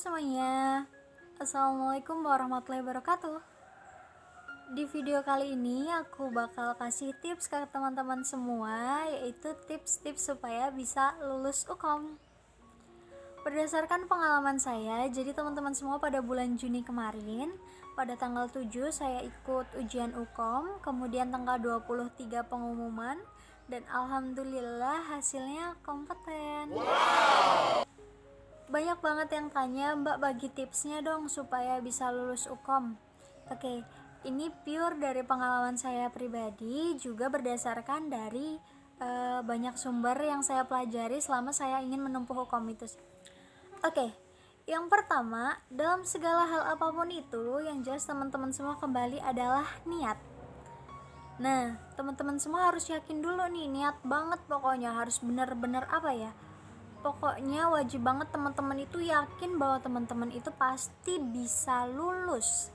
semuanya, Assalamualaikum warahmatullahi wabarakatuh. Di video kali ini aku bakal kasih tips ke teman-teman semua, yaitu tips-tips supaya bisa lulus UKOM. Berdasarkan pengalaman saya, jadi teman-teman semua pada bulan Juni kemarin, pada tanggal 7 saya ikut ujian UKOM, kemudian tanggal 23 pengumuman, dan alhamdulillah hasilnya kompeten. Banyak banget yang tanya, Mbak bagi tipsnya dong supaya bisa lulus UKOM. Oke, ini pure dari pengalaman saya pribadi, juga berdasarkan dari banyak sumber yang saya pelajari selama saya ingin menempuh UKOM itu. Oke, yang pertama, dalam segala hal apapun itu, yang jelas teman-teman semua kembali adalah niat. Nah, teman-teman semua harus yakin dulu nih, niat banget pokoknya, harus benar-benar apa ya, pokoknya wajib banget teman-teman itu yakin bahwa teman-teman itu pasti bisa lulus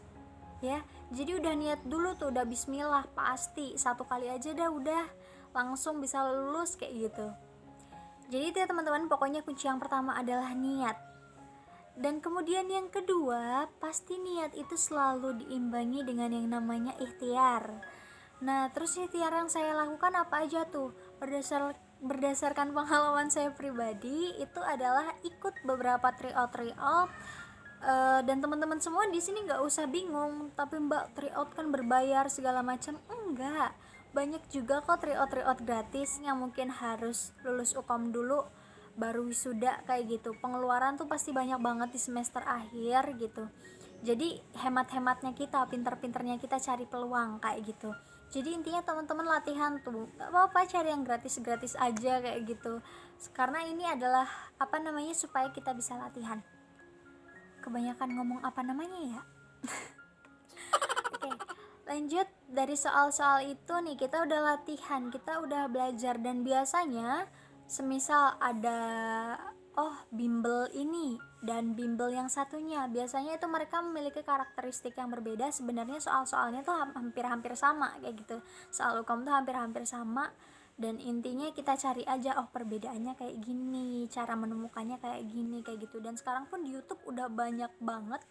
ya. Jadi udah niat dulu tuh, udah bismillah, pasti satu kali aja dah udah langsung bisa lulus kayak gitu. Jadi itu ya teman-teman, pokoknya kunci yang pertama adalah niat. Dan kemudian yang kedua, pasti niat itu selalu diimbangi dengan yang namanya ikhtiar. Nah, terus ikhtiar yang saya lakukan apa aja tuh? Berdasarkan pengalaman saya pribadi, itu adalah ikut beberapa tryout, dan teman-teman semua di sini nggak usah bingung, tapi Mbak, tryout kan berbayar segala macam. Enggak, banyak juga kok tryout gratis yang mungkin harus lulus UKOM dulu baru wisuda kayak gitu. Pengeluaran tuh pasti banyak banget di semester akhir gitu. Jadi hemat-hematnya kita, pinter-pinternya kita cari peluang kayak gitu. Jadi intinya teman-teman latihan tuh, gak apa-apa cari yang gratis-gratis aja kayak gitu, karena ini adalah supaya kita bisa latihan. Kebanyakan ngomong ya. Oke, lanjut dari soal-soal itu nih, kita udah latihan, kita udah belajar, dan biasanya semisal ada bimbel ini dan bimbel yang satunya, biasanya itu mereka memiliki karakteristik yang berbeda. Sebenarnya soal-soalnya tuh hampir-hampir sama kayak gitu, soal UKOM tuh hampir-hampir sama, dan intinya kita cari aja perbedaannya kayak gini, cara menemukannya kayak gini kayak gitu. Dan sekarang pun di YouTube udah banyak banget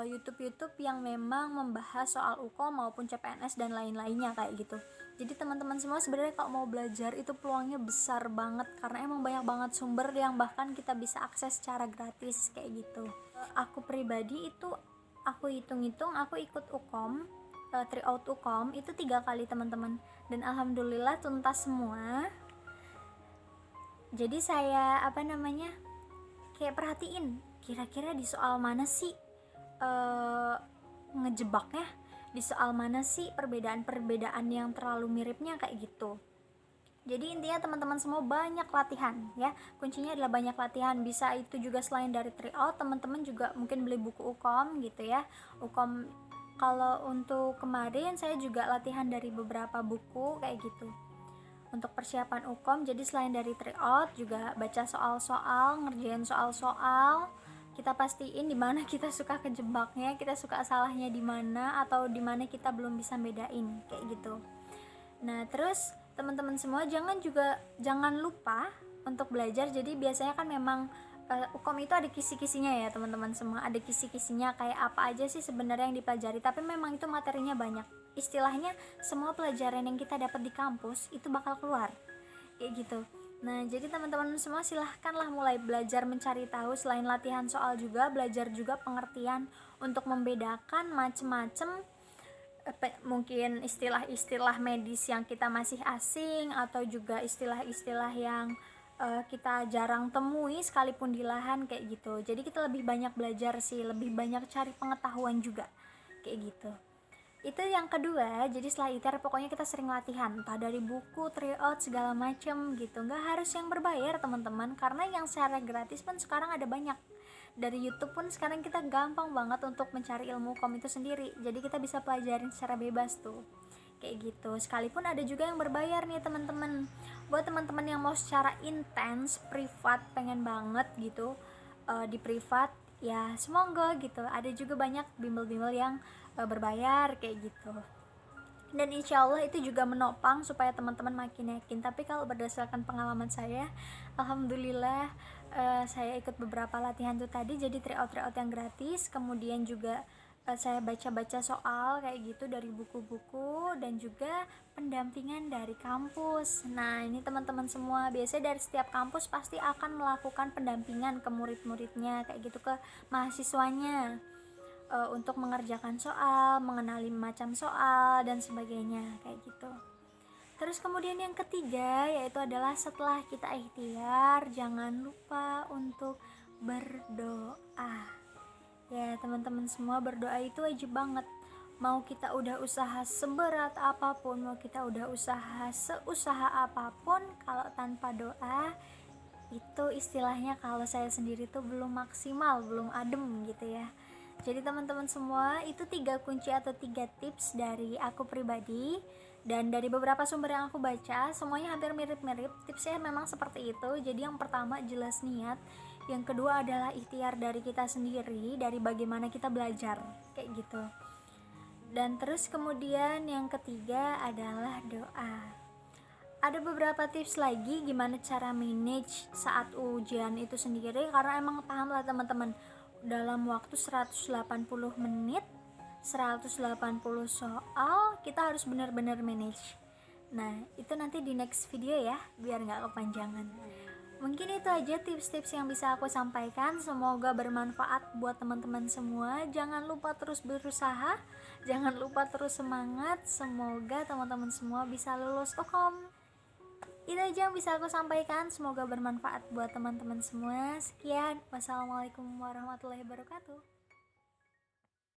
YouTube yang memang membahas soal UKOM maupun CPNS dan lain-lainnya kayak gitu. Jadi teman-teman semua sebenarnya kalau mau belajar itu peluangnya besar banget, karena emang banyak banget sumber yang bahkan kita bisa akses secara gratis kayak gitu. Aku pribadi itu, aku hitung-hitung aku ikut UKOM, tryout UKOM itu 3 kali teman-teman, dan alhamdulillah tuntas semua. Jadi saya kayak perhatiin kira-kira di soal mana sih ngejebaknya, di soal mana sih perbedaan-perbedaan yang terlalu miripnya kayak gitu. Jadi intinya teman-teman semua banyak latihan ya, kuncinya adalah banyak latihan. Bisa itu juga selain dari tryout, teman-teman juga mungkin beli buku UKOM gitu ya. UKOM, kalau untuk kemarin saya juga latihan dari beberapa buku kayak gitu untuk persiapan UKOM. Jadi selain dari tryout juga baca soal-soal, ngerjain soal-soal, kita pastiin di mana kita suka kejebaknya, kita suka salahnya di mana, atau di mana kita belum bisa bedain kayak gitu. Nah, terus teman-teman semua jangan lupa untuk belajar. Jadi biasanya kan memang UKOM itu ada kisi-kisinya ya teman-teman semua, ada kisi-kisinya kayak apa aja sih sebenarnya yang dipelajari, tapi memang itu materinya banyak. Istilahnya semua pelajaran yang kita dapat di kampus itu bakal keluar kayak gitu. Nah, jadi teman-teman semua silahkanlah mulai belajar mencari tahu. Selain latihan soal juga belajar juga pengertian untuk membedakan macem-macem mungkin istilah-istilah medis yang kita masih asing, atau juga istilah-istilah yang kita jarang temui sekalipun di lahan kayak gitu. Jadi kita lebih banyak belajar sih, lebih banyak cari pengetahuan juga kayak gitu. Itu yang kedua. Jadi setelah ITER pokoknya kita sering latihan, entah dari buku, tryout, segala macem gitu. Nggak harus yang berbayar teman-teman, karena yang secara gratis pun sekarang ada banyak. Dari YouTube pun sekarang kita gampang banget untuk mencari ilmu UKOM itu sendiri, jadi kita bisa pelajarin secara bebas tuh kayak gitu. Sekalipun ada juga yang berbayar nih teman-teman. Buat teman-teman yang mau secara intens privat, pengen banget gitu di privat, ya semoga gitu. Ada juga banyak bimbel-bimbel yang berbayar kayak gitu, dan insya Allah itu juga menopang supaya teman-teman makin yakin. Tapi kalau berdasarkan pengalaman saya, alhamdulillah saya ikut beberapa latihan tuh tadi, jadi tryout yang gratis, kemudian juga saya baca-baca soal kayak gitu dari buku-buku, dan juga pendampingan dari kampus. Nah, ini teman-teman semua, biasanya dari setiap kampus pasti akan melakukan pendampingan ke murid-muridnya kayak gitu, ke mahasiswanya, untuk mengerjakan soal, mengenali macam soal dan sebagainya kayak gitu. Terus kemudian yang ketiga yaitu adalah setelah kita ikhtiar, jangan lupa untuk berdoa. Ya teman-teman semua, berdoa itu wajib banget. Mau kita udah usaha seberat apapun, mau kita udah usaha seusaha apapun, kalau tanpa doa itu istilahnya kalau saya sendiri tuh belum maksimal, belum adem gitu ya. Jadi teman-teman semua, itu 3 kunci atau 3 tips dari aku pribadi, dan dari beberapa sumber yang aku baca semuanya hampir mirip-mirip tipsnya, memang seperti itu. Jadi yang pertama jelas niat, yang kedua adalah ikhtiar dari kita sendiri, dari bagaimana kita belajar kayak gitu, dan terus kemudian yang ketiga adalah doa. Ada beberapa tips lagi gimana cara manage saat ujian itu sendiri, karena emang paham lah teman-teman, dalam waktu 180 menit 180 soal kita harus benar-benar manage. Nah itu nanti di next video ya, biar nggak kepanjangan. Mungkin itu aja tips-tips yang bisa aku sampaikan, semoga bermanfaat buat teman-teman semua. Jangan lupa terus berusaha, jangan lupa terus semangat, semoga teman-teman semua bisa lulus UKOM. Itu aja yang bisa aku sampaikan, semoga bermanfaat buat teman-teman semua. Sekian, wassalamualaikum warahmatullahi wabarakatuh.